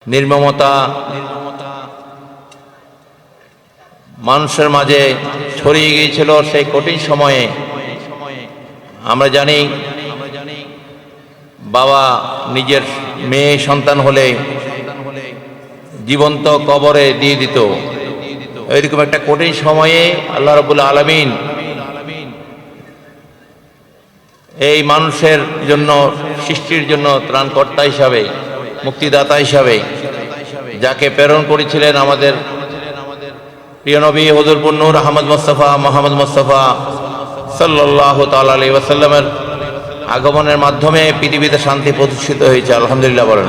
নির্মমতা মানুষের মাঝে ছড়িয়ে গিয়েছিল সেই কঠিন সময়ে। আমরা জানি বাবা নিজের মেয়ে সন্তান হলে জীবন্ত কবরে দিয়ে দিত। এরকম একটা কঠিন সময়ে আল্লাহ রাব্বুল আলামিন এই মানুষের জন্য, সৃষ্টির জন্য ত্রাণকর্তা হিসাবে, মুক্তিদাতা হিসাবে যাকে প্রেরণ করেছিলেন আমাদের প্রিয় নবী হুজুর নূর আহমদ মুস্তাফা মোহাম্মদ মুস্তাফা সাল্লাল্লাহু তাআলা আলাইহি ওয়াসাল্লামের আগমনের মাধ্যমে পৃথিবীতে শান্তি প্রতিষ্ঠিত হয়েছে। আলহামদুলিল্লাহ বলেন।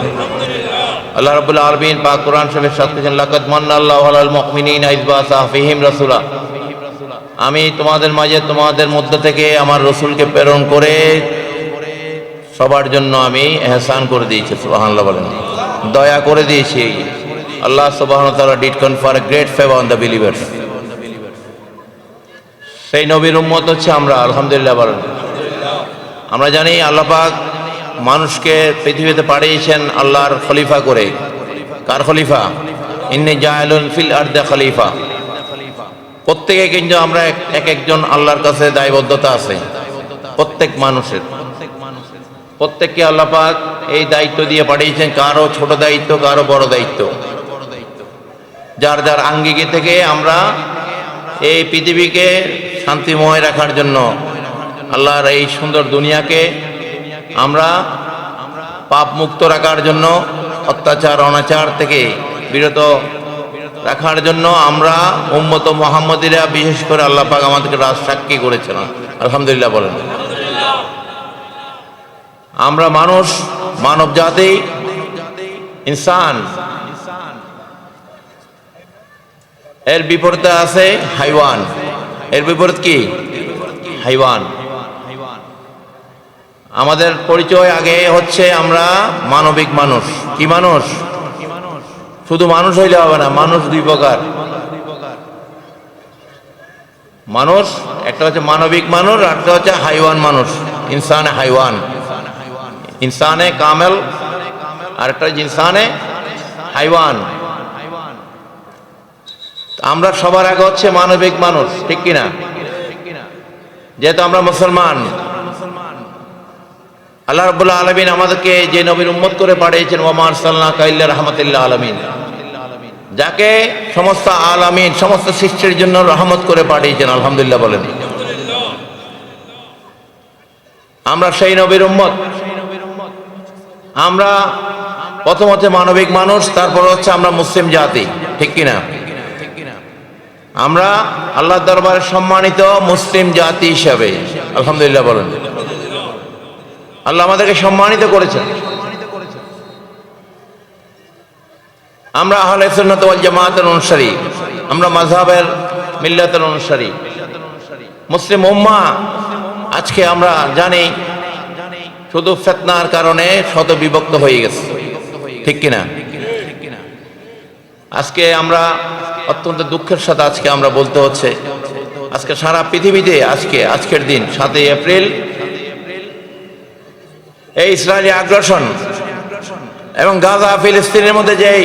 আল্লাহ রাব্বুল আলামিন পাক কোরআন শরীফে সাথে বলেন, লাকাদ মান্নাল্লাহু আলাল মুমিনিনা ইয বা'আসা ফীহিম রাসূলা। আমি তোমাদের মাঝে, তোমাদের মধ্য থেকে আমার রসুলকে প্রেরণ করে সবার জন্য আমি এহসান করে দিয়েছি। সুবহানাল্লাহ বলেন। দয়া করে দিয়েছি। আল্লাহ সুবহানাহু ওয়া তাআলা did confer a great favour on the believers. সেই নবীর উম্মত হচ্ছে আমরা। আলহামদুলিল্লাহ বলেন। আমরা জানি আল্লাহ পাক মানুষকে পৃথিবীতে পাঠিয়েছেন আল্লাহর খলিফা করে। কার খলিফা? ইন্নী জাইলুন ফিল আরদি খলিফা। প্রত্যেকে কিন্তু আমরা এক একজন আল্লাহর কাছে দায়বদ্ধতা আছে। প্রত্যেক মানুষের, প্রত্যেককে আল্লাহ পাক এই দায়িত্ব দিয়ে পাঠিয়েছেন। কারো ছোট দায়িত্ব, কারো বড় দায়িত্ব। যার যার আঙ্গিকে থেকে আমরা এই পৃথিবীকে শান্তিময় রাখার জন্য, আল্লাহর এই সুন্দর দুনিয়াকে আমরা পাপ মুক্ত রাখার জন্য, অত্যাচার অনাচার থেকে বিরত রাখার জন্য আমরা উম্মত মুহাম্মদীরা, বিশেষ করে আল্লাহ পাক আমাদেরকে রাজসাক্ষী করেছেন। আলহামদুলিল্লাহ বলেন। আমরা মানুষ, মানব জাতি, ইনসান। এর বিপরীতে আছে হাইওয়ান। এর বিপরীত কি? হাইওয়ান। আমাদের পরিচয় আগে হচ্ছে আমরা মানবিক মানুষ। কি মানুষ? শুধু মানুষ হইলে হবে না, মানুষ দুই প্রকার। মানুষ একটা হচ্ছে মানবিক মানুষ, আর একটা হচ্ছে হাইওয়ান মানুষ। ইনসানে হাইওয়ান, ইনসানে কামেল, আর একটা ইনসানে হাইওয়ান। আমরা সবার আগে হচ্ছে মানবিক মানুষ, ঠিক কিনা? যেহেতু আমরা মুসলমান, আল্লাহ রাব্বুল আলামিন আমাদেরকে যে নবীর উম্মত করে পাঠিয়েছেন, ওয়া মা আরসালনাকা ইল্লা রাহমাতাল লিল আলামিন, যাকে সমস্ত আলামিন, সমস্ত সৃষ্টির জন্য রহমত করে পাঠিয়েছেন। আলহামদুলিল্লাহ বলেন। আমরা সেই নবীর উম্মত। আমরা প্রথম হচ্ছে মানবিক মানুষ, তারপর হচ্ছে আমরা মুসলিম জাতি, ঠিক কিনা? আমরা আল্লাহর দরবারে সম্মানিত মুসলিম জাতি হিসাবে। আলহামদুলিল্লাহ বলেন। আল্লাহ আমাদেরকে সম্মানিত করেছেন। আমরা আহলে সুন্নাত ওয়াল জামাতের অনুসারী, আমরা মাযহাবের মিল্লাতের অনুসারী, মুসলিম উম্মাহ। আজকে আমরা জানি শুধু ফিতনার কারণে শত বিভক্ত হয়ে গেছে, ঠিক কিনা? আজকে আমরা অত্যন্ত দুঃখের সাথে আজকে আমরা বলতে হচ্ছে, আজকে সারা পৃথিবীতে আজকের দিন 7 এপ্রিল এই ইসরায়েলি আগ্রাসন এবং গাজা ফিলিস্তিনের মধ্যে যেই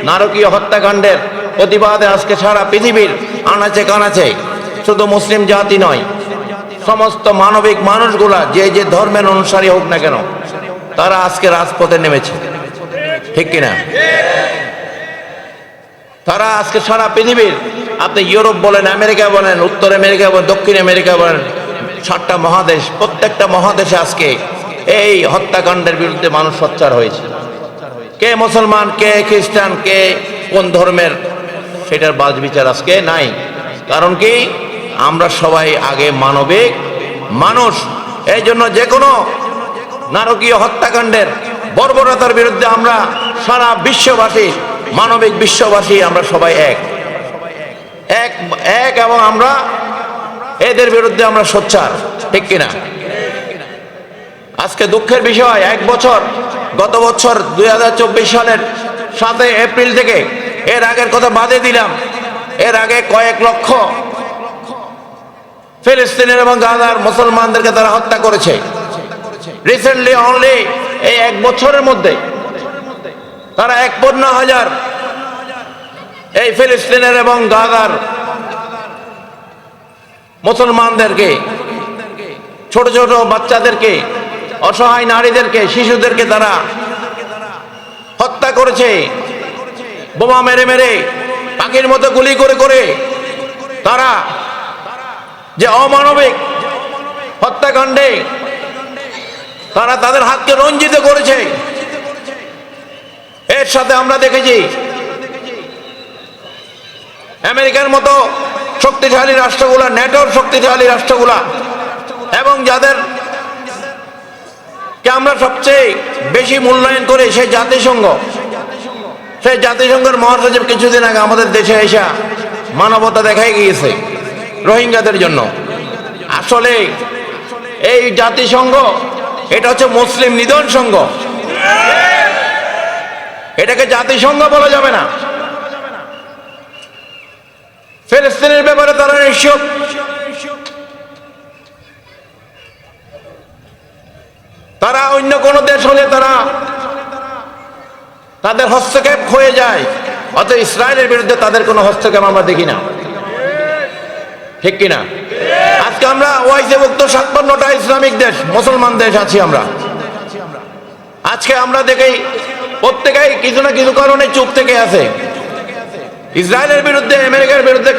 নারকীয় হত্যাকাণ্ডের প্রতিবাদে আজকে সারা পৃথিবীর আনাচে কানাচে, শুধু মুসলিম জাতি নয়, সমস্ত মানবিক মানুষগুলা যে যে ধর্মের অনুসারী হোক না কেন, তারা আজকে রাজপথে নেমেছে, ঠিক কিনা? তারা আজকে সারা পৃথিবীর, আপনি ইউরোপ বলেন, আমেরিকা বলেন, উত্তর আমেরিকা বলেন, দক্ষিণ আমেরিকা বলেন, 7টা মহাদেশ, প্রত্যেকটা মহাদেশে আজকে এই হত্যাকাণ্ডের বিরুদ্ধে মানুষ সোচ্চার হয়েছে। কে মুসলমান, কে খ্রিস্টান, কে কোন ধর্মের, সেটার বাজ বিচার আজকে নাই। কারণ কি? আমরা সবাই আগে মানবিক মানুষ। এই জন্য যে কোনো নারকীয় হত্যাকাণ্ডের বর্বরতার বিরুদ্ধে আমরা সারা বিশ্ববাসী, মানবিক বিশ্ববাসী, আমরা সবাই এক, এবং আমরা এদের বিরুদ্ধে আমরা সোচ্চার, ঠিক কিনা? আজকে দুঃখের বিষয়, গত বছর 2024 সালের 7 এপ্রিল থেকে, এর আগের কথা বাদে দিলাম, এর আগে কয়েক লক্ষ ফিলিস্তিনের এবং গাজার মুসলমানদেরকে তারা হত্যা করেছে। রিসেন্টলি অনলি এই 1 বছরের মধ্যে তারা 51,000 এই ফিলিস্তিনের এবং গাজার মুসলমানদেরকে, ছোট ছোট বাচ্চাদেরকে, অসহায় নারীদেরকে, শিশুদেরকে তারা হত্যা করেছে, বোমা মেরে মেরে, পাখির মতো গুলি করে করে। তারা যে অমানবিক হত্যাকাণ্ডে তারা তাদের হাতকে রঞ্জিত করেছে। এর সাথে আমরা দেখেছি আমেরিকার মতো শক্তিশালী রাষ্ট্রগুলা, ন্যাটোর শক্তিশালী রাষ্ট্রগুলা, এবং যাদেরকে আমরা সবচেয়ে বেশি মূল্যায়ন করি সেই জাতিসংঘের মহাসচিব কিছুদিন আগে আমাদের দেশে এসে মানবতা দেখাই গিয়েছে রোহিঙ্গাদের জন্য। আসলে এই জাতিসংঘ এটা হচ্ছে মুসলিম নিধন সংঘ, এটাকে জাতিসংঘ বলা যাবে না। ফিলিস্তিনের ব্যাপারে তারা নিশ্চুপ। তারা অন্য কোন দেশ হলে তাদের হস্তক্ষেপ হয়ে যায়, অত ইসরায়েলের বিরুদ্ধে তাদের কোনো হস্তক্ষেপ আমরা দেখি না, ঠিক কিনা? আজকে আমরা ওয়াইসিভুক্ত 57টা ইসলামিক দেশ, মুসলমান দেশ আছি আমরা। আজকে আমরা দেখি প্রত্যেকেই কিছু না কিছু কারণে চুপ থেকে আছে। ইসরায়েলের বিরুদ্ধে, আমেরিকার বিরুদ্ধে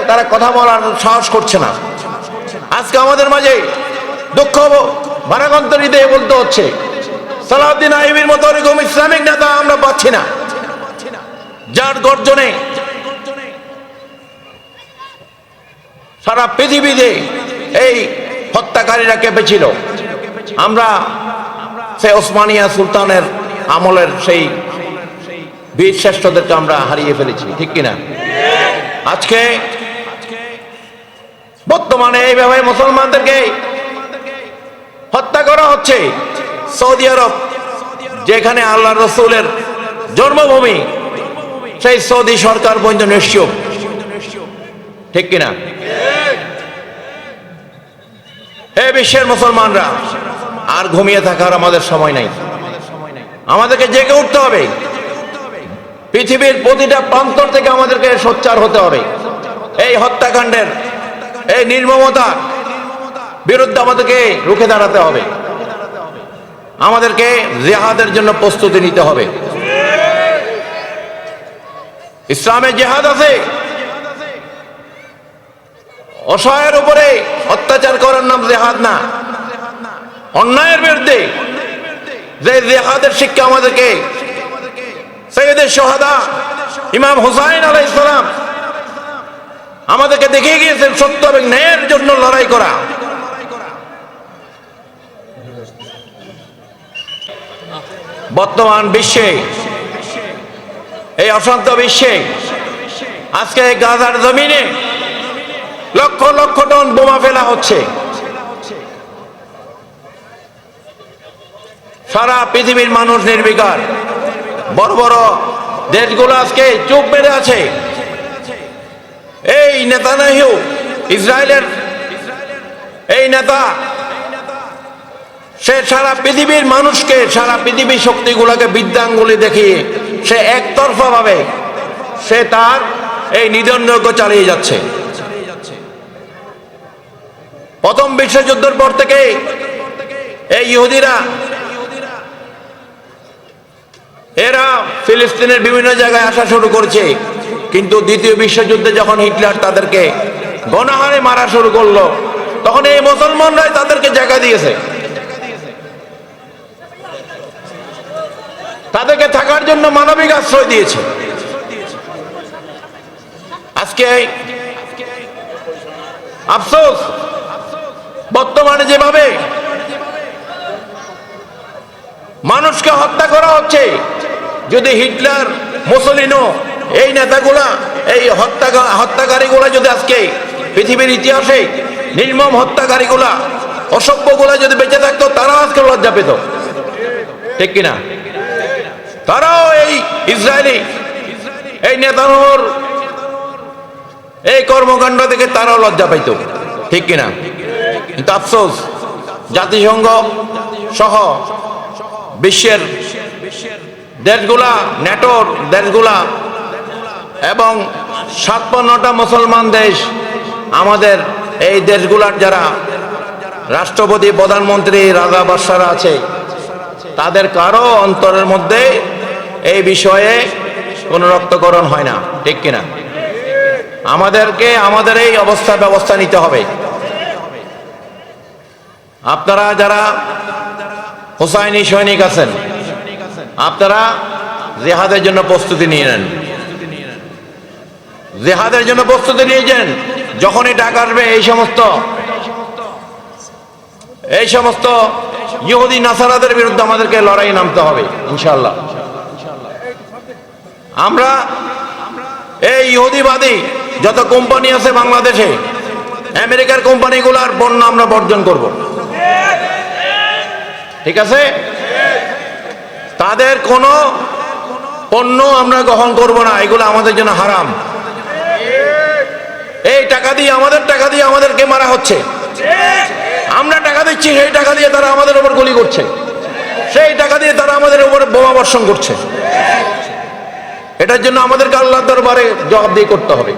তারা কথা বলার সাহস করছে না। আজকে আমাদের মাঝে দুঃখ ভারাক্রান্ত হৃদয়ে বলতে হচ্ছে, সালাউদ্দিন আইয়ুবীর মতো এরকম ইসলামিক নেতা আমরা পাচ্ছি না, যার গর্জনে সারা পৃথিবীতে এই হত্যাকারীরা কেঁপেছিল। আমরা সে ওসমানিয়া সুলতানের আমলের সেই বীর শ্রেষ্ঠদেরকে আমরা হারিয়ে ফেলেছি, ঠিক কিনা? আজকে বর্তমানে এইভাবে মুসলমানদেরকে হত্যা করা হচ্ছে। সৌদি আরব, যেখানে আল্লাহ রসুলের জন্মভূমি, সেই সৌদি সরকার পর্যন্ত নিশ্চুপ, ঠিক কিনা? হে বিশ্বের মুসলমানরা, আর ঘুমিয়ে থাকার আমাদের সময় নাই। আমাদেরকে জেগে উঠতে হবে। পৃথিবীর প্রতিটা প্রান্তর থেকে আমাদেরকে সোচ্চার হতে হবে। এই হত্যাকাণ্ডের, এই নির্মমতার বিরুদ্ধে আমাদেরকে রুখে দাঁড়াতে হবে। আমাদেরকে জিহাদের জন্য প্রস্তুতি নিতে হবে। ইসলামে জিহাদ আছে। অসহায়ের উপরে অত্যাচার করার নাম জিহাদ না। অন্যায়ের বিরুদ্ধে যে জিহাদের শিক্ষা আমাদেরকে সৈয়দের সোহাদা ইমাম হুসাইন আলাইহিস সালাম আমাদেরকে দেখিয়ে গিয়েছেন, সত্য এবং ন্যায়ের জন্য লড়াই করা। বর্তমান বিশ্বে, এই অশান্ত বিশ্বে, আজকে গাজার জমিনে লক্ষ লক্ষ টন বোমা ফেলা হচ্ছে। সারা পৃথিবীর মানুষ নির্বিকার। বড় বড় দেশগুলো আজকে চুপ মেরে আছে। এই নেতানিয়াহু, ইসরায়েলের এই নেতা, সে সারা পৃথিবীর মানুষকে, সারা পৃথিবীর শক্তিগুলোকে বিদ্যাঙ্গুলি দেখিয়ে সে একতরফা ভাবে সে তার এই নিধনযজ্ঞ চালিয়ে যাচ্ছে। প্রথম বিশ্বযুদ্ধের পর থেকে এই ইহুদিরা, এরা ফিলিস্তিনের বিভিন্ন জায়গায় আসা শুরু করেছে, কিন্তু দ্বিতীয় বিশ্বযুদ্ধে যখন হিটলার তাদেরকে গণহারে মারা শুরু করলো, তখন এই মুসলমানরাই তাদেরকে জায়গা দিয়েছে, তাদেরকে থাকার জন্য মানবিক আশ্রয় দিয়েছে। আজকে আফসোস, বর্তমানে যেভাবে মানুষকে হত্যা করা হচ্ছে, যদি হিটলার, মুসলিনো, এই নেতাগুলা, এই হত্যাকারীগুলা যদি আজকে পৃথিবীর ইতিহাসে নির্মম হত্যাকারীগুলা, অসভ্যগুলা যদি বেঁচে থাকতো, তারাও আজকে লজ্জা পেত, ঠিক কিনা? তারাও এই ইসরায়েলি, এই নেতার এই কর্মকাণ্ড থেকে তারাও লজ্জা পাইত, ঠিক কিনা? কিন্তু আফসোস, জাতিসংঘ সহ বিশ্বের দেশগুলা, ন্যাটোর দেশগুলা এবং 56টা মুসলমান দেশ, আমাদের এই দেশগুলার যারা রাষ্ট্রপতি, প্রধানমন্ত্রী, রাজা বাদশারা আছে, তাদের কারো অন্তরের মধ্যে এই বিষয়ে কোনো রক্তকরণ হয় না, ঠিক কিনা? আমাদেরকে আমাদের এই ব্যবস্থা নিতে হবে। আপনারা যারা হুসাইনি সৈনিক আছেন, আপনারা জিহাদের জন্য প্রস্তুতি নিয়ে নেন, জিহাদের জন্য প্রস্তুতি নিয়েছেন। যখনই টাকা আসবে এই সমস্ত ইহুদি নাসারাদের বিরুদ্ধে আমাদেরকে লড়াই নামতে হবে ইনশাআল্লাহ। আমরা এই ইহুদিবাদী যত কোম্পানি আছে বাংলাদেশে, আমেরিকার কোম্পানিগুলোর পণ্য আমরা বর্জন করব, ঠিক আছে? তাদের কোনো পণ্য আমরা গ্রহণ করব না, এগুলো আমাদের জন্য হারাম। এই টাকা দিয়ে, আমাদের টাকা দিয়ে আমাদেরকে মারা হচ্ছে, আমরা টাকা দিচ্ছি, সেই টাকা দিয়ে তারা আমাদের উপর গুলি করছে, সেই টাকা দিয়ে তারা আমাদের উপর বোমা বর্ষণ করছে। এটার জন্য আমাদেরকে আল্লাহর দরবারে জবাবদিহি করতে হবে,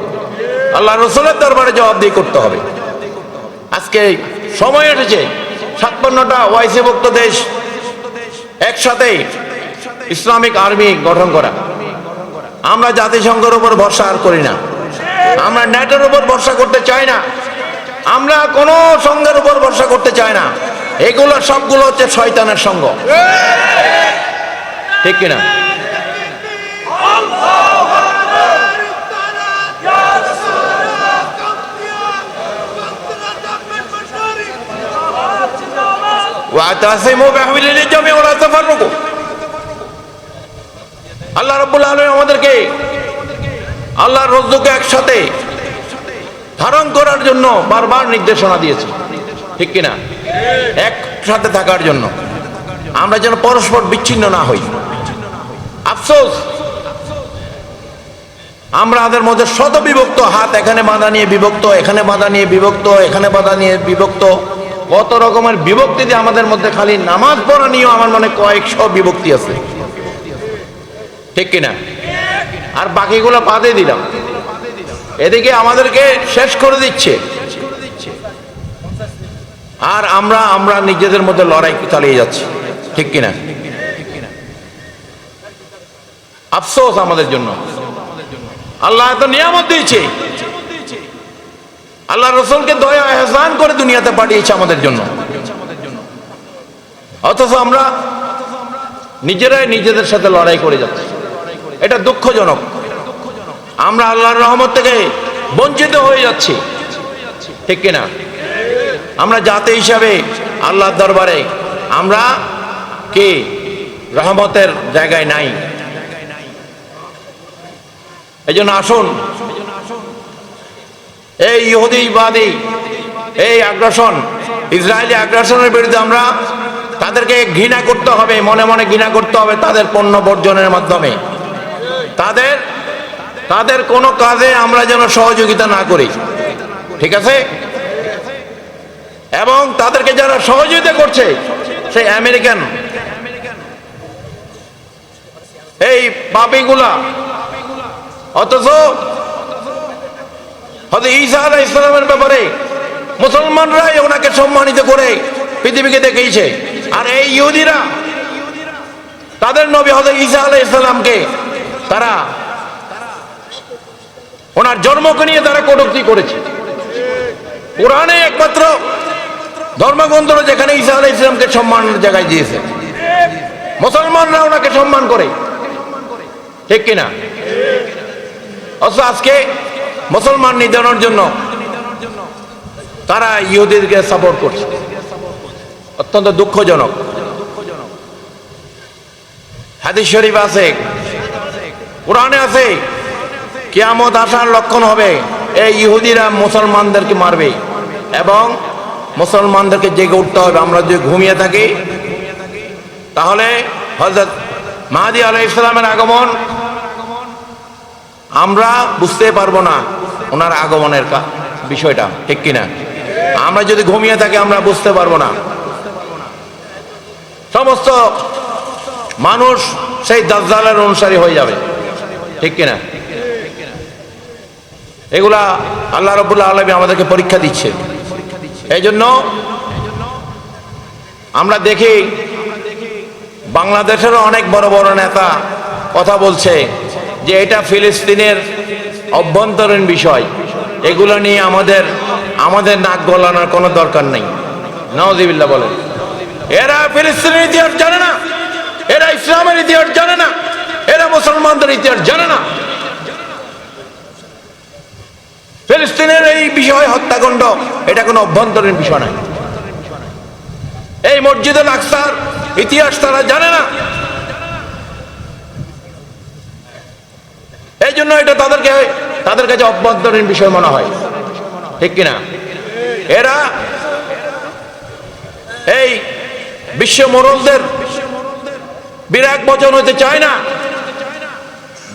আল্লাহ রসুলের দরবারে জবাবদিহি করতে হবে। আজকে সময় এসেছে 56টা ওয়াইসিভুক্ত দেশ একসাথে ইসলামিক আর্মি গঠন করা। আমরা জাতিসংঘের উপর ভরসা আর করি না, আমরা ন্যাটোর উপর ভরসা করতে চাই না, আমরা কোনো সংঘের উপর ভরসা করতে চাই না। এগুলো সবগুলো হচ্ছে শয়তানের সঙ্গ, ঠিক কিনা? আল্লাহ রাব্বুল আলামিন আমাদেরকে আল্লাহর রজ্জুকে একসাথে ধারণ করার জন্য বারবার নির্দেশনা দিয়েছে, ঠিক কিনা? একসাথে থাকার জন্য, আমরা যেন পরস্পর বিচ্ছিন্ন না হই। আফসোস, আমরা আমাদের মধ্যে শত বিভক্ত, হাত এখানে বাঁধা নিয়ে বিভক্ত, এখানে বাঁধা নিয়ে বিভক্ত, এখানে বাঁধা নিয়ে বিভক্ত, কত রকমের বিভক্তি দিয়ে আমাদের মধ্যে, খালি নামাজ পড়া নিয়েও আমার মনে কয়েকশো বিভক্তি আছে, ঠিক কিনা? আর বাকিগুলো বাদে দিলাম, এদিকে আমাদেরকে শেষ করে দিচ্ছে, আর আমরা নিজেদের মধ্যে লড়াই চালিয়ে যাচ্ছি, ঠিক কিনা? আফসোস আমাদের জন্য। আল্লাহ এত নিয়ামত দিয়েছে, আল্লাহ রসুলকে দয়া এহসান করে দুনিয়াতে পাঠিয়েছে আমাদের জন্য, অথচ আমরা নিজেরাই নিজেদের সাথে লড়াই করে যাচ্ছি। এটা দুঃখজনক। আমরা আল্লাহর রহমত থেকে বঞ্চিত হয়ে যাচ্ছি, ঠিক কিনা? আমরা জাতি হিসাবে আল্লাহর দরবারে আমরা কি রহমতের জায়গায় নাই। এই জন্য আসুন, এই ইহুদিবাদী এই আগ্রাসন, ইসরায়েলি আগ্রাসনের বিরুদ্ধে আমরা তাদেরকে ঘৃণা করতে হবে, মনে মনে ঘৃণা করতে হবে, তাদের পণ্য বর্জনের মাধ্যমে। তাদের কোনো কাজে আমরা যেন সহযোগিতা না করি, ঠিক আছে? এবং তাদেরকে যারা সহযোগিতা করছে, সেই আমেরিকান এই পাপীগুলা, অথচ হযরত ঈসা আলাইহিস সালামের ব্যাপারে মুসলমানরাই ওনাকে সম্মানিত করে পৃথিবীকে দেখিয়েছে, আর এই ইহুদিরা তাদের নবী হযরত ঈসা আলাইহিস সালামকে তারা ওনার জন্মকে নিয়ে তারা কটূক্তি করেছে। কোরআনে একমাত্র ধর্মগ্রন্থ যেখানে ঈসা আলাইহিস সালামকে সম্মানের জায়গায় দিয়েছে, মুসলমানরা ওনাকে সম্মান করে, ঠিক কিনা? অথচ আজকে মুসলমান নিধনের জন্য তারা ইহুদিদেরকে সাপোর্ট করছে, অত্যন্ত দুঃখজনক। হাদিস শরীফ আছে, কোরআনে আছে, কিয়ামত আসার লক্ষণ হবে এই ইহুদিরা মুসলমানদেরকে মারবে এবং মুসলমানদেরকে জেগে উঠতে হবে। আমরা যদি ঘুমিয়ে থাকি তাহলে হযরত মাহদী আলাইহিস সালামের আগমন আমরা বুঝতে পারবো না, ওনার আগমনের বিষয়টা, ঠিক কিনা? আমরা যদি ঘুমিয়ে থাকি আমরা বুঝতে পারবো না। সমস্ত মানুষ সেই দাজ্জালের অনুসারী হয়ে যাবে, ঠিক কিনা? এগুলা আল্লাহ রাব্বুল আলামিন আমাদেরকে পরীক্ষা দিচ্ছে। এই জন্য আমরা দেখি বাংলাদেশেরও অনেক বড় বড় নেতা কথা বলছে যে এটা ফিলিস্তিনের অভ্যন্তরীণ বিষয়, এগুলো নিয়ে আমাদের নাক গলানোর কোনো দরকার নেই। নাউযুবিল্লাহ বলেন। এরা ফিলিস্তিনের ইতিহাস জানে না, এরা ইসলামের ইতিহাস জানে না, এরা মুসলমানদের ইতিহাস জানে না। ফিলিস্তিনের এই বিষয় হত্যাকাণ্ড এটা কোনো অভ্যন্তরীণ বিষয় নয়। এই মসজিদুল আকসার ইতিহাস তারা জানে না, এই জন্য এটা তাদের কাছে অভ্যন্তরীণ বিষয় মনে হয়, ঠিক কিনা? এরা এই বিশ্ব মোড়লদের বিরাগ বচন হতে চায় না।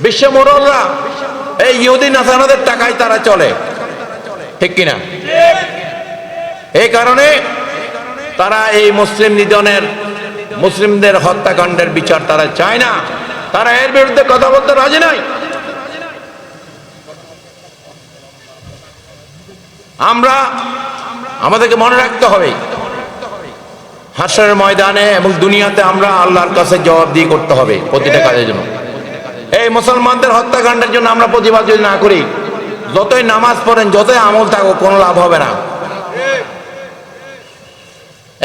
বিশ্ব মোড়লরা এই ইহুদি নাসারাদের টাকায় তারা চলে, ঠিক কিনা? এই কারণে তারা এই মুসলিমদের হত্যাকাণ্ডের বিচার তারা চায় না, তারা এর বিরুদ্ধে কথা বলতে রাজি নাই। আমাদেরকে মনে রাখতে হবে হাশরের ময়দানে এবং দুনিয়াতে আমরা আল্লাহর কাছে জবাবদিহি করতে হবে প্রতিটা কাজের জন্য। এই মুসলমানদের হত্যাকাণ্ডের জন্য আমরা প্রতিবাদ যদি না করি, যতই নামাজ পড়েন, যতই আমল থাকুক, কোনো লাভ হবে না।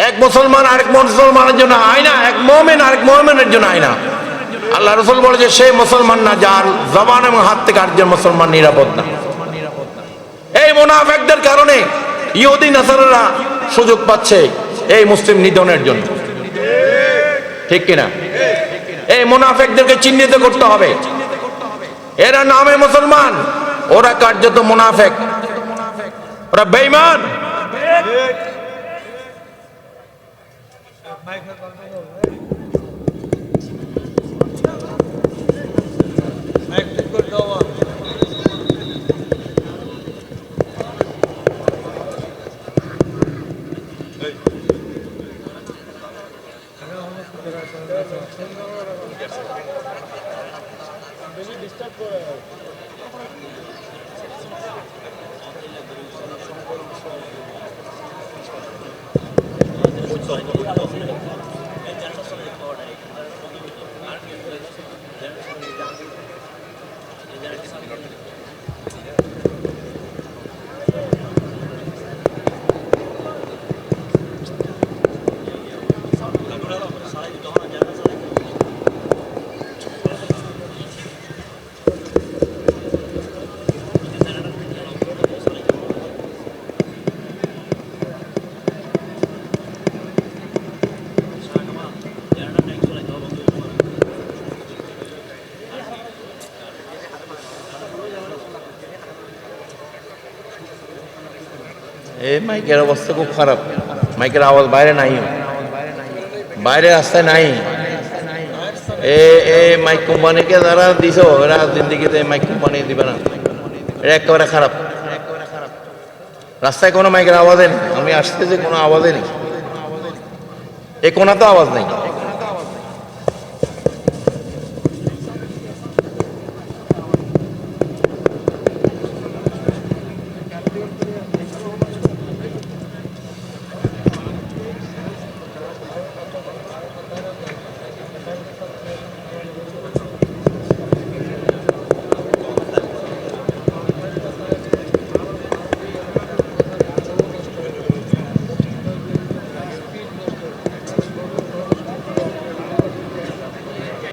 এক মুসলমান আরেক মুসলমানের জন্য আয়না, এক মুমিন আরেক মুমিনের জন্য আয়না। আল্লাহ রাসূল বলে যে সেই মুসলমান না যার জবান এবং হাত থেকে আরেকজন মুসলমান নিরাপদ না। এই মুনাফিকদের কারণে ইহুদি নাসারারা সুযোগ পাচ্ছে এই মুসলিম নিধনের জন্য, ঠিক কিনা? এই মুনাফিকদেরকে চিহ্নিত করতে হবে। এরা নামে মুসলমান, ওরা কার্যত মুনাফিক, ওরা বেঈমান। এই মাইকের অবস্থা খুব খারাপ, মাইকের আওয়াজ বাইরে নাই, বাইরে রাস্তায় নাই। মাইক কোম্পানিকে যারা দিছ এরা জিন্দিগিতে মাইক কোম্পানি দিবে না, এটা একেবারে খারাপ। রাস্তায় কোনো মাইকের আওয়াজে নেই, আমি আসতেছি কোনো আওয়াজে নেই, এই কোনা তো আওয়াজ নেই।